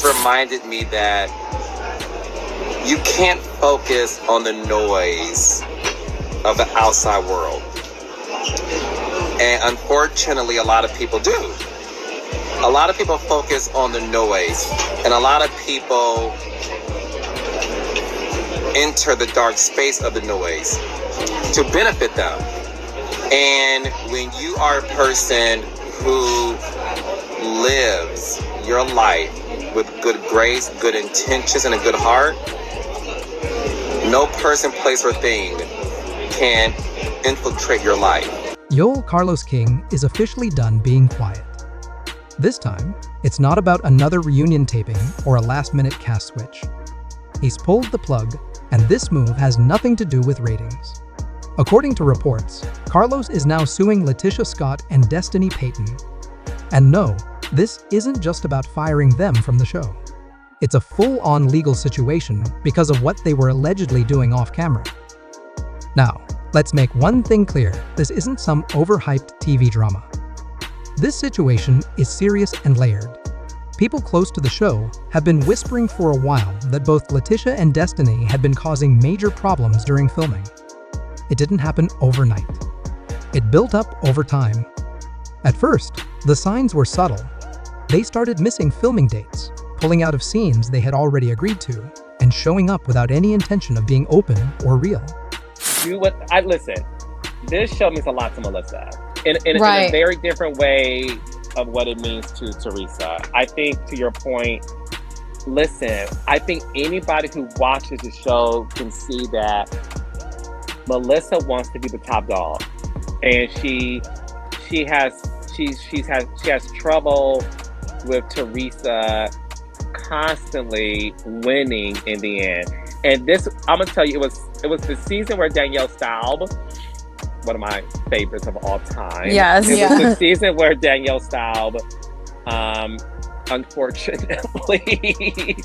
reminded me that you can't focus on the noise of the outside world. And unfortunately, a lot of people do. A lot of people focus on the noise, and a lot of people enter the dark space of the noise to benefit them. And when you are a person who lives your life with good grace, good intentions, and a good heart, no person, place, or thing can infiltrate your life. Yoel Carlos King is officially done being quiet. This time, it's not about another reunion taping or a last-minute cast switch. He's pulled the plug, and this move has nothing to do with ratings. According to reports, Carlos is now suing LaTisha Scott and Destiny Payton. And no, this isn't just about firing them from the show. It's a full-on legal situation because of what they were allegedly doing off-camera. Now, let's make one thing clear, this isn't some overhyped TV drama. This situation is serious and layered. People close to the show have been whispering for a while that both LaTisha and Destiny had been causing major problems during filming. It didn't happen overnight. It built up over time. At first, the signs were subtle. They started missing filming dates, pulling out of scenes they had already agreed to, and showing up without any intention of being open or real. Listen, this show means a lot to Melissa in a very different way of what it means to Teresa. I think, to your point, listen, I think anybody who watches the show can see that Melissa wants to be the top dog, and she has trouble with Teresa constantly winning in the end. And this, I'm gonna tell you, it was the season where Danielle Staub, one of my favorites of all time. Yes, it was the season where Danielle Staub, unfortunately,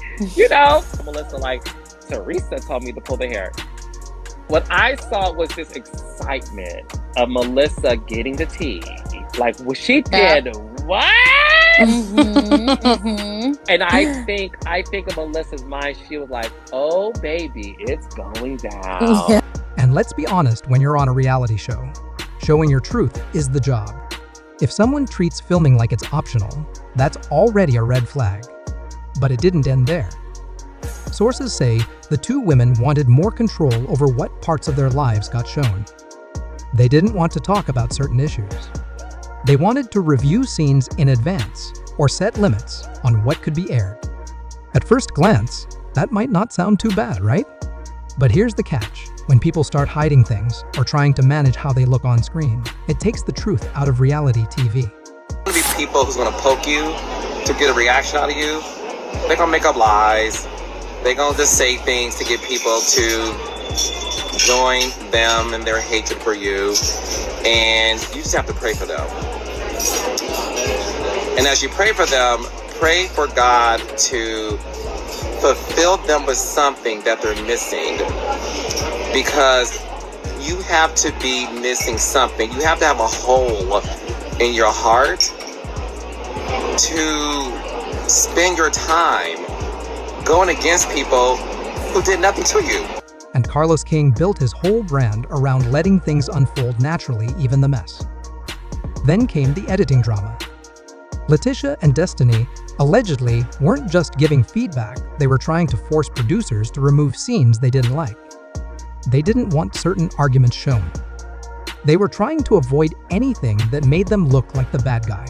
Melissa, like, Teresa told me to pull the hair. What I saw was this excitement of Melissa getting the tea. Like, well, she did what? And I think of Melissa's mind, she was like, oh baby, it's going down. And let's be honest, when you're on a reality show, showing your truth is the job. If someone treats filming like it's optional, that's already a red flag. But it didn't end there. Sources say the two women wanted more control over what parts of their lives got shown. They didn't want to talk about certain issues. They wanted to review scenes in advance or set limits on what could be aired. At first glance, that might not sound too bad, right? But here's the catch. When people start hiding things or trying to manage how they look on screen, it takes the truth out of reality TV. There's going to be people who's going to poke you to get a reaction out of you. They're going to make up lies. They're going to just say things to get people to join them in their hatred for you. And you just have to pray for them. And as you pray for them, pray for God to fulfill them with something that they're missing. Because you have to be missing something. You have to have a hole in your heart to spend your time going against people who did nothing to you. And Carlos King built his whole brand around letting things unfold naturally, even the mess. Then came the editing drama. LaTisha and Destiny allegedly weren't just giving feedback, they were trying to force producers to remove scenes they didn't like. They didn't want certain arguments shown. They were trying to avoid anything that made them look like the bad guy.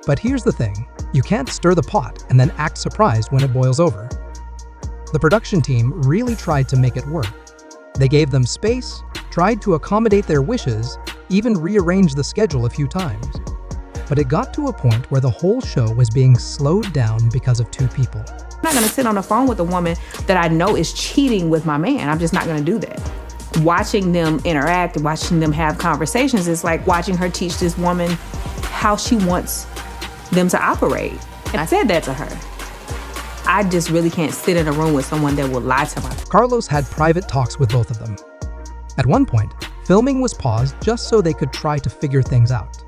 But here's the thing, you can't stir the pot and then act surprised when it boils over. The production team really tried to make it work. They gave them space, tried to accommodate their wishes, even rearranged the schedule a few times. But it got to a point where the whole show was being slowed down because of two people. I'm not gonna sit on the phone with a woman that I know is cheating with my man. I'm just not gonna do that. Watching them interact and watching them have conversations is like watching her teach this woman how she wants them to operate. And I said that to her. I just really can't sit in a room with someone that will lie to me. Carlos had private talks with both of them. At one point, filming was paused just so they could try to figure things out.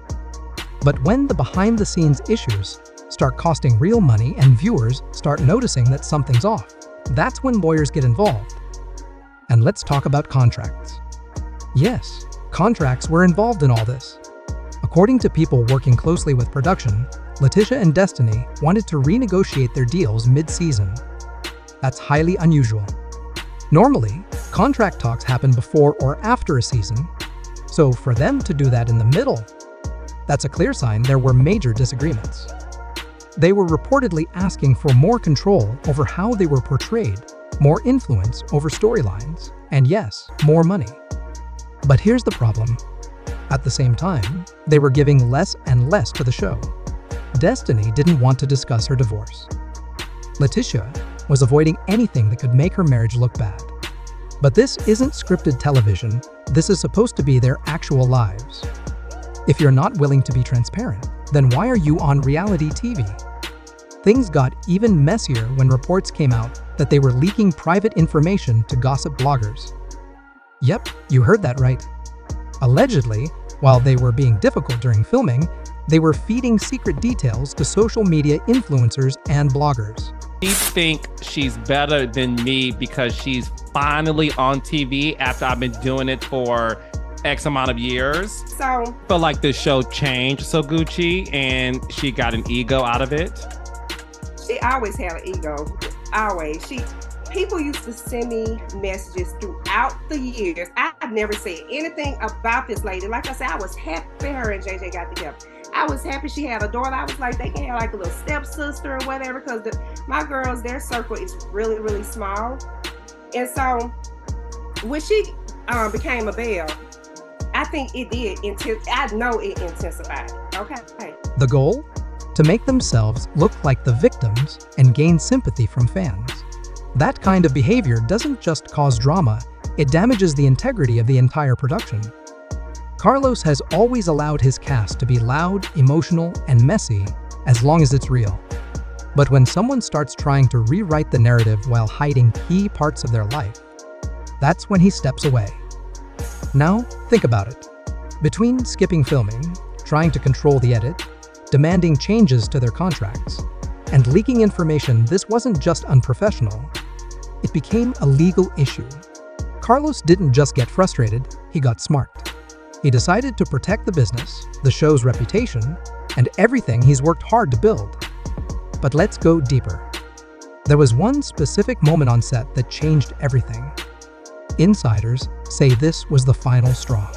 But when the behind-the-scenes issues start costing real money and viewers start noticing that something's off. That's when lawyers get involved. And let's talk about contracts. Yes, contracts were involved in all this. According to people working closely with production, LaTisha and Destiny wanted to renegotiate their deals mid-season. That's highly unusual. Normally, contract talks happen before or after a season, so for them to do that in the middle, that's a clear sign there were major disagreements. They were reportedly asking for more control over how they were portrayed, more influence over storylines, and yes, more money. But here's the problem. At the same time, they were giving less and less to the show. Destiny didn't want to discuss her divorce. LaTisha was avoiding anything that could make her marriage look bad. But this isn't scripted television, this is supposed to be their actual lives. If you're not willing to be transparent, then why are you on reality TV? Things got even messier when reports came out that they were leaking private information to gossip bloggers. Yep, you heard that right. Allegedly, while they were being difficult during filming, they were feeding secret details to social media influencers and bloggers. She think she's better than me because she's finally on TV after I've been doing it for X amount of years. So I feel like the show changed so Gucci and she got an ego out of it. she always had an ego. Always. People used to send me messages throughout the years. I've never said anything about this lady. Like I said, I was happy her and JJ got together. I was happy she had a daughter. I was like, they can have like a little stepsister or whatever, because my girls, their circle is really, really small. And so when she became a Belle, I think it did. I know it intensified. Okay. The goal? To make themselves look like the victims and gain sympathy from fans. That kind of behavior doesn't just cause drama, it damages the integrity of the entire production. Carlos has always allowed his cast to be loud, emotional, and messy as long as it's real. But when someone starts trying to rewrite the narrative while hiding key parts of their life, that's when he steps away. Now, think about it. Between skipping filming, trying to control the edit, demanding changes to their contracts, and leaking information, this wasn't just unprofessional. It became a legal issue. Carlos didn't just get frustrated, he got smart. He decided to protect the business, the show's reputation, and everything he's worked hard to build. But let's go deeper. There was one specific moment on set that changed everything. Insiders say this was the final straw.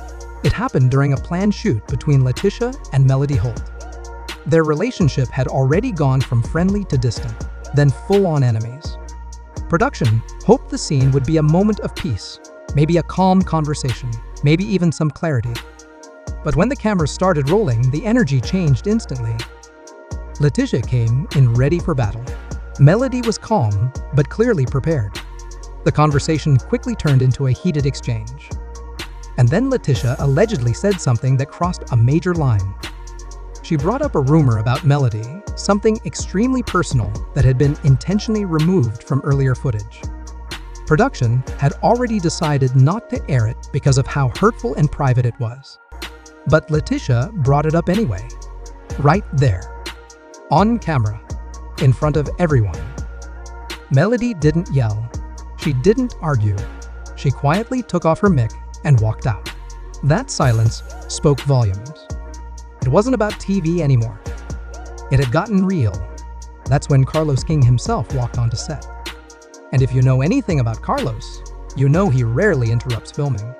It happened during a planned shoot between LaTisha and Melody Holt. Their relationship had already gone from friendly to distant, then full-on enemies. Production hoped the scene would be a moment of peace, maybe a calm conversation, maybe even some clarity. But when the cameras started rolling, the energy changed instantly. LaTisha came in ready for battle. Melody was calm, but clearly prepared. The conversation quickly turned into a heated exchange. And then LaTisha allegedly said something that crossed a major line. She brought up a rumor about Melody, something extremely personal that had been intentionally removed from earlier footage. Production had already decided not to air it because of how hurtful and private it was. But LaTisha brought it up anyway. Right there. On camera. In front of everyone. Melody didn't yell. She didn't argue. She quietly took off her mic and walked out. That silence spoke volumes. It wasn't about TV anymore. It had gotten real. That's when Carlos King himself walked onto set. And if you know anything about Carlos, you know he rarely interrupts filming.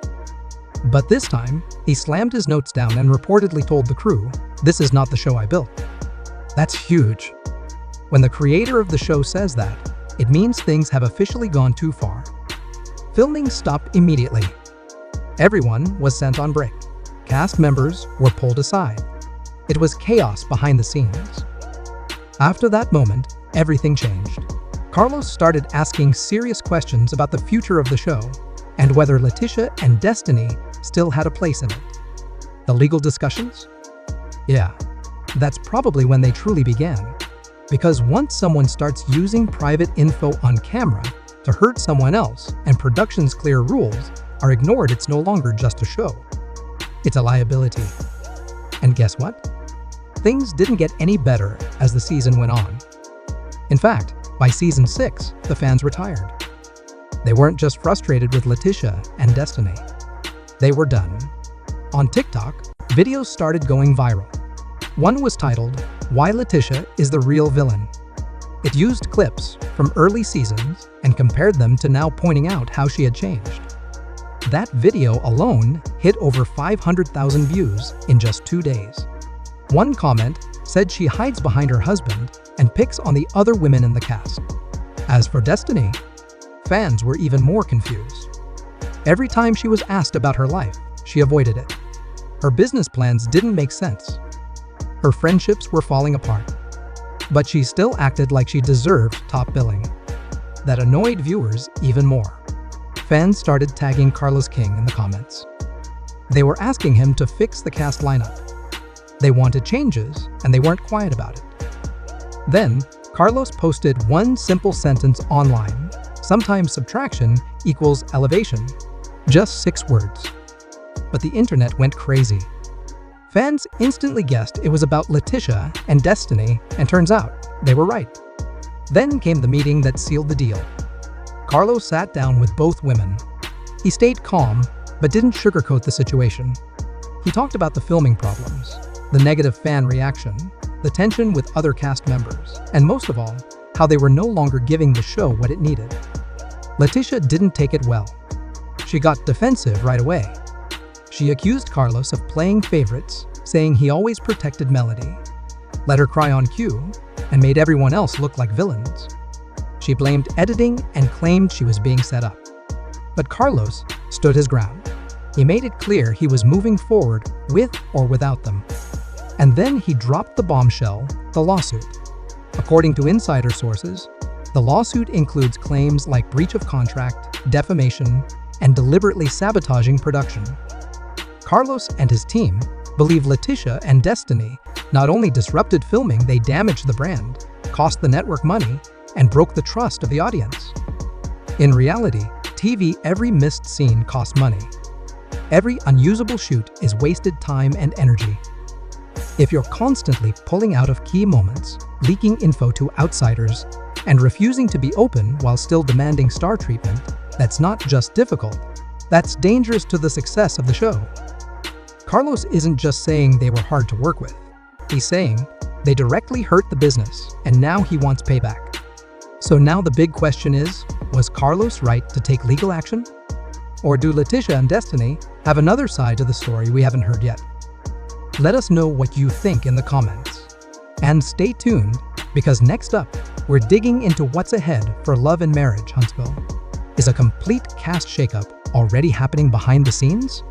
But this time, he slammed his notes down and reportedly told the crew, "This is not the show I built." That's huge. When the creator of the show says that, it means things have officially gone too far. Filming stopped immediately. Everyone was sent on break. Cast members were pulled aside. It was chaos behind the scenes. After that moment, everything changed. Carlos started asking serious questions about the future of the show and whether LaTisha and Destiny still had a place in it. The legal discussions? Yeah, that's probably when they truly began. Because once someone starts using private info on camera to hurt someone else and production's clear rules are ignored, it's no longer just a show. It's a liability. And guess what? things didn't get any better as the season went on. In fact, by season 6, the fans were tired. They weren't just frustrated with LaTisha and Destiny. They were done. On TikTok, videos started going viral. One was titled, "Why LaTisha is the Real Villain." It used clips from early seasons and compared them to now, pointing out how she had changed. That video alone hit over 500,000 views in just 2 days. One comment said she hides behind her husband and picks on the other women in the cast. As for Destiny, fans were even more confused. Every time she was asked about her life, she avoided it. Her business plans didn't make sense. Her friendships were falling apart. But she still acted like she deserved top billing. That annoyed viewers even more. Fans started tagging Carlos King in the comments. They were asking him to fix the cast lineup. They wanted changes, and they weren't quiet about it. Then, Carlos posted one simple sentence online: "Sometimes subtraction equals elevation." Just 6 words. But the internet went crazy. Fans instantly guessed it was about LaTisha and Destiny, and turns out they were right. Then came the meeting that sealed the deal. Carlos sat down with both women. He stayed calm, but didn't sugarcoat the situation. He talked about the filming problems, the negative fan reaction, the tension with other cast members, and most of all, how they were no longer giving the show what it needed. LaTisha didn't take it well. She got defensive right away. She accused Carlos of playing favorites, saying he always protected Melody, let her cry on cue, and made everyone else look like villains. She blamed editing and claimed she was being set up. But Carlos stood his ground. He made it clear he was moving forward with or without them. And then he dropped the bombshell, the lawsuit. According to insider sources, the lawsuit includes claims like breach of contract, defamation, and deliberately sabotaging production. Carlos and his team believe LaTisha and Destiny not only disrupted filming, they damaged the brand, cost the network money, and broke the trust of the audience. In reality, TV, every missed scene costs money. Every unusable shoot is wasted time and energy. If you're constantly pulling out of key moments, leaking info to outsiders, and refusing to be open while still demanding star treatment, that's not just difficult, that's dangerous to the success of the show. Carlos isn't just saying they were hard to work with. He's saying they directly hurt the business, and now he wants payback. So now the big question is, was Carlos right to take legal action? Or do LaTisha and Destiny have another side to the story we haven't heard yet? Let us know what you think in the comments. And stay tuned, because next up, we're digging into what's ahead for Love and Marriage Huntsville. Is a complete cast shakeup already happening behind the scenes?